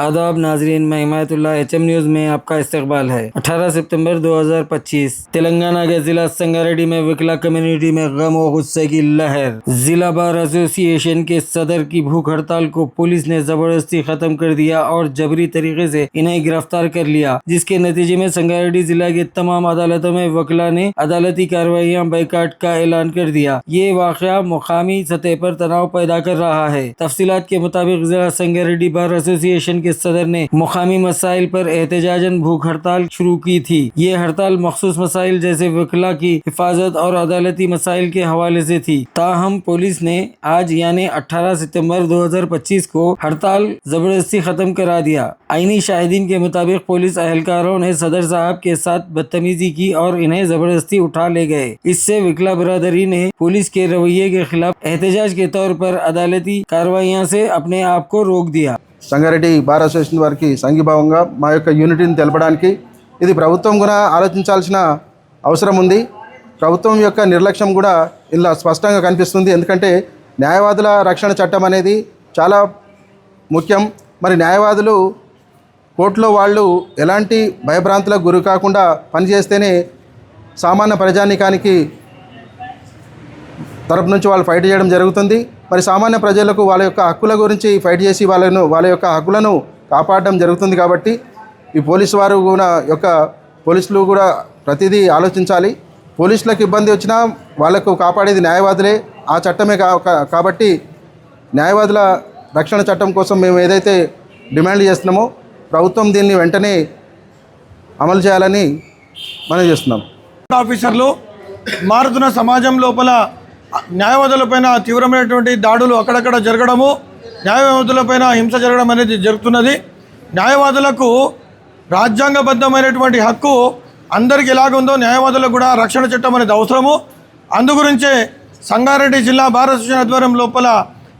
आदाब नाजरीन, मैं हिमायतुल्लाह HM न्यूज़ में आपका इस्तकबाल है। 18 सितंबर 2025 तेलंगाना के जिला संगारेड्डी में विकला कम्युनिटी में गम और गुस्से की लहर। जिला बार एसोसिएशन के सदर की भूख हड़ताल को पुलिस ने जबरदस्ती खत्म कर दिया और जबरी तरीके से इन्हें गिरफ्तार कर लिया, जिसके नतीजे में संगारेड्डी जिला के तमाम अदालतों में वकला ने अदालती कार्रवाइयां बाइकाट का ऐलान कर दिया। ये वाकया मुकामी सतह पर तनाव पैदा कर रहा है। तफसीलात के मुताबिक जिला संगारेड्डी बार एसोसिएशन के सदर ने मुकामी मसाइल पर एहतजाजन भूख हड़ताल शुरू की थी। ये हड़ताल मखसूस मसाइल जैसे वकला की हिफाजत और अदालती मसाइल के हवाले से थी। ताहम पुलिस ने आज यानी 18 सितंबर 2025 को हड़ताल जबरदस्ती खत्म करा दिया। आईनी शाहिदीन के मुताबिक पुलिस अहलकारों ने सदर साहब के साथ बदतमीजी की और इन्हें जबरदस्ती उठा ले गए। इससे विकला बरादरी ने पुलिस के रवैये के खिलाफ एहतजाज के तौर पर अदालती कार्रवाइयों से अपने आप को रोक दिया। సంగారెడ్డి బార్ అసోసియేషన్ వారికి సంఘీభావంగా మా యొక్క యూనిటీని తెలపడానికి ఇది ప్రభుత్వం కూడా ఆలోచించాల్సిన అవసరం ఉంది. ప్రభుత్వం యొక్క నిర్లక్ష్యం కూడా ఇలా స్పష్టంగా కనిపిస్తుంది. ఎందుకంటే న్యాయవాదుల రక్షణ చట్టం అనేది చాలా ముఖ్యం. మరి న్యాయవాదులు కోర్టులో వాళ్ళు ఎలాంటి భయభ్రాంతులకు గురి కాకుండా పనిచేస్తేనే సామాన్య ప్రజానీకానికి తరపు నుంచి వాళ్ళు ఫైట్ చేయడం జరుగుతుంది. మరి సామాన్య ప్రజలకు వాళ్ళ యొక్క హక్కుల గురించి ఫైట్ చేసి వాళ్ళ యొక్క హక్కులను కాపాడడం జరుగుతుంది. కాబట్టి ఈ పోలీసు వారు కూడా పోలీసులు కూడా ప్రతిదీ ఆలోచించాలి. పోలీసులకు ఇబ్బంది వచ్చినా వాళ్ళకు కాపాడేది న్యాయవాదులే, ఆ చట్టమే కాబట్టి న్యాయవాదుల రక్షణ చట్టం కోసం మేము ఏదైతే డిమాండ్ చేస్తున్నామో ప్రభుత్వం దీన్ని వెంటనే అమలు చేయాలని మనం చేస్తున్నాం. ఆఫీసర్లు మారుతున్న సమాజం లోపల న్యాయవాదులపైన తీవ్రమైనటువంటి దాడులు అక్కడక్కడ జరగడము, న్యాయవాదులపైన హింస జరగడం అనేది జరుగుతున్నది. న్యాయవాదులకు రాజ్యాంగబద్ధమైనటువంటి హక్కు అందరికీ ఎలాగుందో న్యాయవాదులకు కూడా రక్షణ చట్టం అనేది అవసరము. అందుగురించే సంగారెడ్డి జిల్లా బార్ అసోసియేషన్ ఆధ్వర్యం లోపల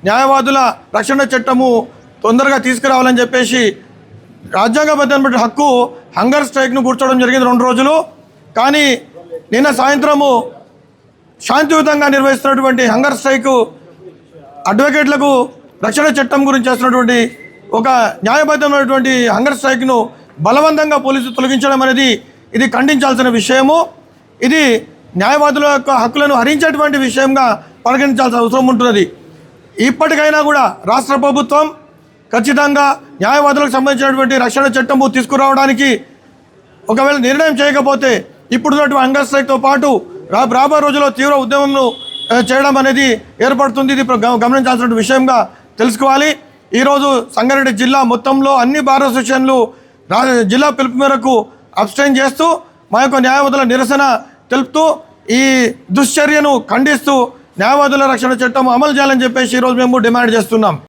న్యాయవాదుల రక్షణ చట్టము తొందరగా తీసుకురావాలని చెప్పేసి రాజ్యాంగబద్ధమైన హక్కు హంగర్ స్ట్రైక్ను కూర్చోవడం జరిగింది 2 రోజులు. కానీ నిన్న సాయంత్రము శాంతియుతంగా నిర్వహిస్తున్నటువంటి హంగర్ స్ట్రైక్ అడ్వకేట్లకు రక్షణ చట్టం గురించి చేస్తున్నటువంటి ఒక న్యాయబద్ధమైనటువంటి హంగర్ స్ట్రైక్ను బలవంతంగా పోలీసులు తొలగించడం అనేది ఇది ఖండించాల్సిన విషయము. ఇది న్యాయవాదుల యొక్క హక్కులను హరించేటువంటి విషయంగా పరిగణించాల్సిన అవసరం ఉంటున్నది. ఇప్పటికైనా కూడా రాష్ట్ర ప్రభుత్వం ఖచ్చితంగా న్యాయవాదులకు సంబంధించినటువంటి రక్షణ చట్టము తీసుకురావడానికి ఒకవేళ నిర్ణయం చేయకపోతే ఇప్పుడున్నటువంటి హంగర్ స్ట్రైక్తో పాటు రాబోయే రోజుల్లో తీవ్ర ఉద్యమంను చేయడం అనేది ఏర్పడుతుంది. ఇది గమనించాల్సిన విషయంగా తెలుసుకోవాలి. ఈరోజు సంగారెడ్డి జిల్లా మొత్తంలో అన్ని బార్ అసోసియేషన్లు జిల్లా పిలుపు మేరకు అబ్స్టైన్ చేస్తూ మా యొక్క న్యాయవాదుల నిరసన తెలుపుతూ ఈ దుశ్చర్యను ఖండిస్తూ న్యాయవాదుల రక్షణ చట్టం అమలు చేయాలని చెప్పేసి ఈరోజు మేము డిమాండ్ చేస్తున్నాం.